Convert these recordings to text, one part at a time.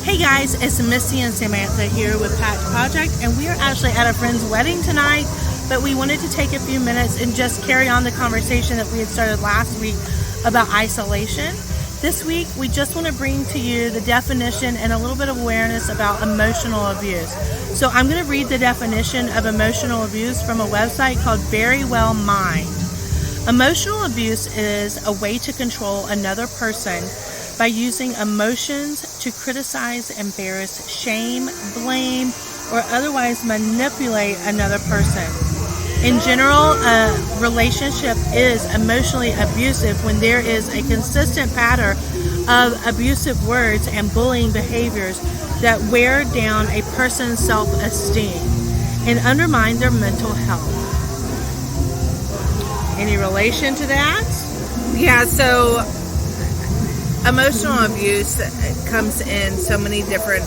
Hey guys, it's Missy and Samantha here with Pak'D, and we are actually at a friend's wedding tonight, but we wanted to take a few minutes and just carry on the conversation that we had started last week about isolation. This week, we just want to bring to you the definition and a little bit of awareness about emotional abuse. So I'm going to read the definition of emotional abuse from a website called Very Well Mind. Emotional abuse is a way to control another person by using emotions to criticize, embarrass, shame, blame, or otherwise manipulate another person. In general, a relationship is emotionally abusive when there is a consistent pattern of abusive words and bullying behaviors that wear down a person's self-esteem and undermine their mental health. Any relation to that? Yeah, so emotional abuse comes in so many different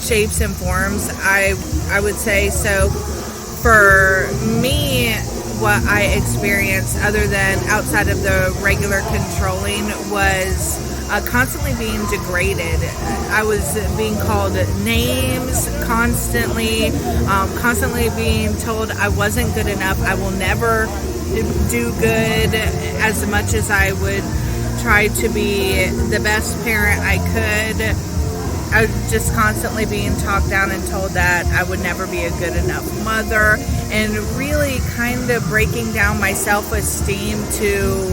shapes and forms, I would say. So for me, what I experienced other than outside of the regular controlling was constantly being degraded. I was being called names constantly, constantly being told I wasn't good enough, I will never do good as much as I would try to be the best parent I could. I was just constantly being talked down and told that I would never be a good enough mother, and really kind of breaking down my self-esteem to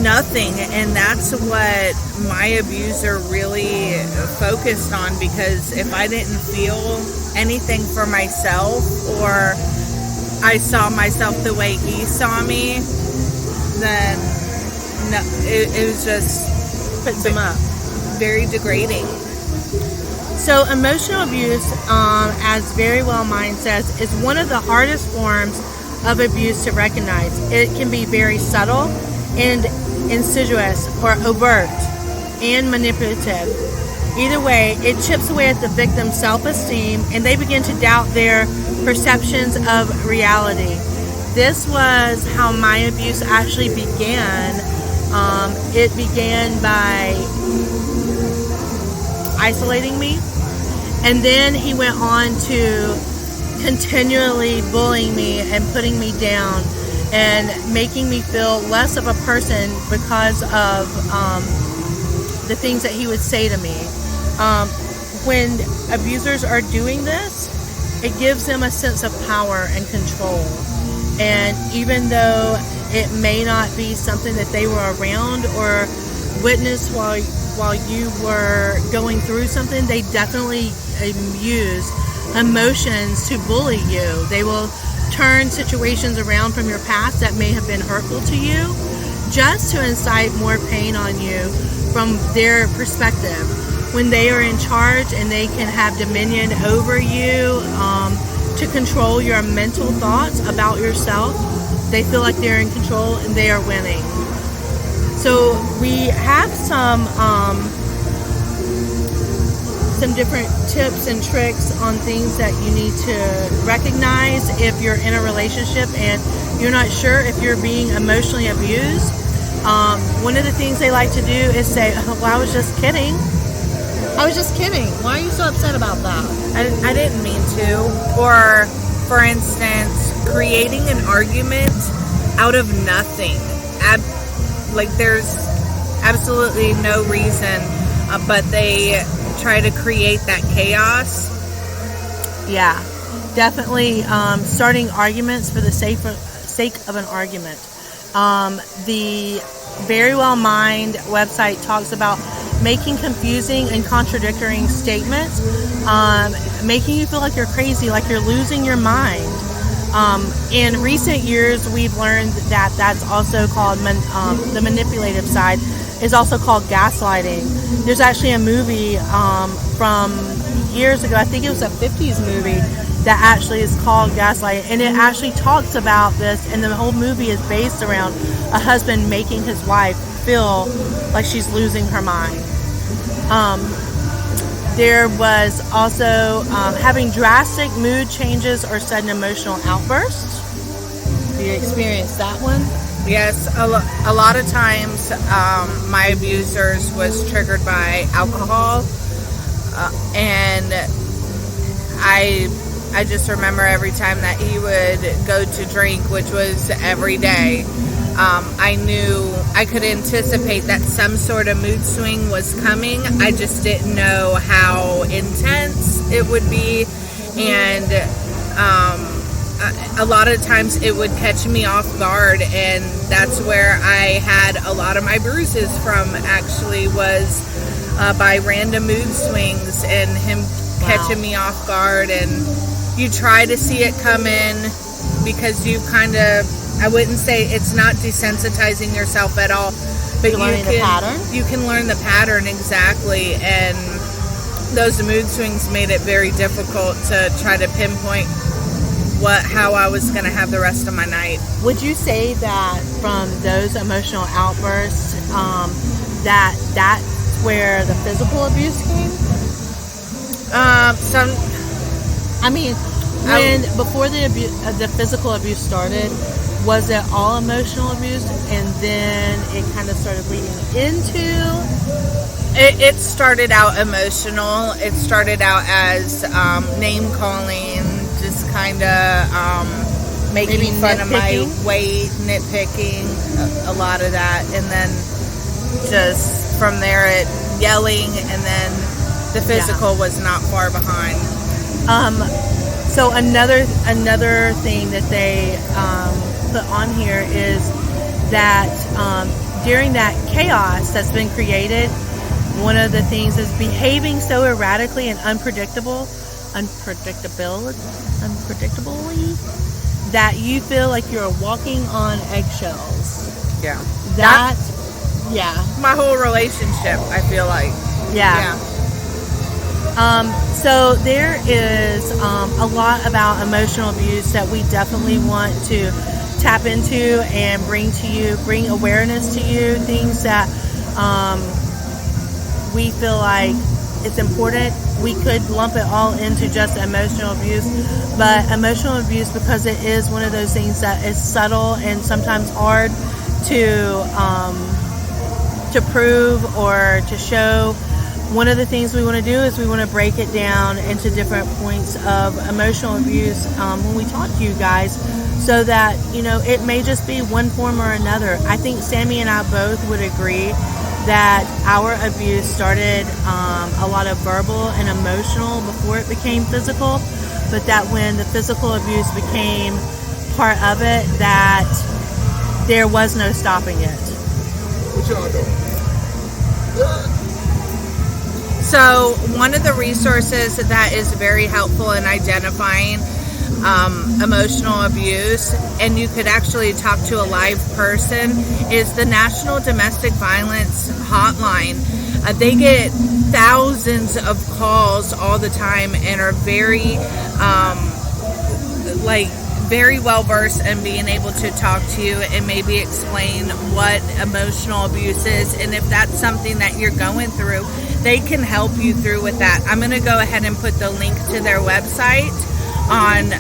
nothing. And that's what my abuser really focused on, because if I didn't feel anything for myself, or I saw myself the way he saw me, then no, it was just Puts them up. very degrading. So emotional abuse, as Very Well Mind says, is one of the hardest forms of abuse to recognize. It can be very subtle and insidious, or overt and manipulative. Either way, it chips away at the victim's self-esteem, and they begin to doubt their perceptions of reality. This was how my abuse actually began. It began by isolating me, and then he went on to continually bullying me and putting me down and making me feel less of a person because of the things that he would say to me. When abusers are doing this, it gives them a sense of power and control. And even though it may not be something that they were around or witnessed while you were going through something, they definitely use emotions to bully you. They will turn situations around from your past that may have been hurtful to you, just to incite more pain on you from their perspective. When they are in charge and they can have dominion over you, to control your mental thoughts about yourself, they feel like they're in control and they are winning. So we have some different tips and tricks on things that you need to recognize if you're in a relationship and you're not sure if you're being emotionally abused. One of the things they like to do is say, "Oh, well, I was just kidding. I was just kidding. Why are you so upset about that?" I didn't mean to. Or, for instance, creating an argument out of nothing. There's absolutely no reason, but they try to create that chaos. Yeah, definitely starting arguments for the sake of an argument. The Very Well Mind website talks about making confusing and contradictory statements, making you feel like you're crazy, like you're losing your mind. In recent years, we've learned that that's also called, the manipulative side is also called gaslighting. There's actually a movie from years ago, I think it was a 50s movie, that actually is called Gaslighting, and it actually talks about this, and the whole movie is based around a husband making his wife feel like she's losing her mind. There was also having drastic mood changes or sudden emotional outbursts. Do you experience that one? Yes, a lot of times my abusers was triggered by alcohol. And I just remember every time that he would go to drink, which was every day, I knew I could anticipate that some sort of mood swing was coming. I just didn't know how intense it would be. And a lot of times it would catch me off guard, and that's where I had a lot of my bruises from, actually, was by random mood swings and him catching me off guard. And you try to see it come in, because you kind of, I wouldn't say it's not desensitizing yourself at all, but you can the pattern. You can learn the pattern, exactly. And those mood swings made it very difficult to try to pinpoint how I was going to have the rest of my night. Would you say that from those emotional outbursts, that's where the physical abuse came? Before the physical abuse started, was it all emotional abuse, and then it kind of started leading into? It started out emotional. It started out as name calling, just kind of making maybe fun of my nitpicking? weight, nitpicking, a lot of that, and then just from there it yelling, and then the physical was not far behind. So another thing that they put on here is that during that chaos that's been created, one of the things is behaving so erratically and unpredictably that you feel like you're walking on eggshells. Yeah. Yeah. My whole relationship, I feel like. Yeah. So there is a lot about emotional abuse that we definitely want to tap into and bring to you, bring awareness to you, things that we feel like it's important. We could lump it all into just emotional abuse, but emotional abuse, because it is one of those things that is subtle and sometimes hard to prove or to show. One of the things we want to do is we want to break it down into different points of emotional abuse when we talk to you guys, so that, it may just be one form or another. I think Sammy and I both would agree that our abuse started a lot of verbal and emotional before it became physical, but that when the physical abuse became part of it, that there was no stopping it. What y'all doing? So one of the resources that is very helpful in identifying emotional abuse, and you could actually talk to a live person, is the National Domestic Violence Hotline. They get thousands of calls all the time and are very very well versed in being able to talk to you and maybe explain what emotional abuse is, and if that's something that you're going through, they can help you through with that. I'm going to go ahead and put the link to their website on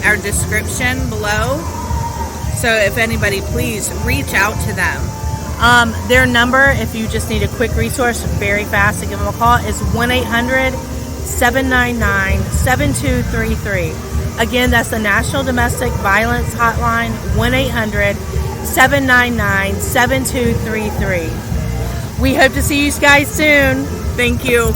our description below, so if anybody, please reach out to them. Their number, if you just need a quick resource very fast to give them a call, is 1-800-799-7233. Again, that's the National Domestic Violence Hotline, 1-800-799-7233. We hope to see you guys soon. Thank you.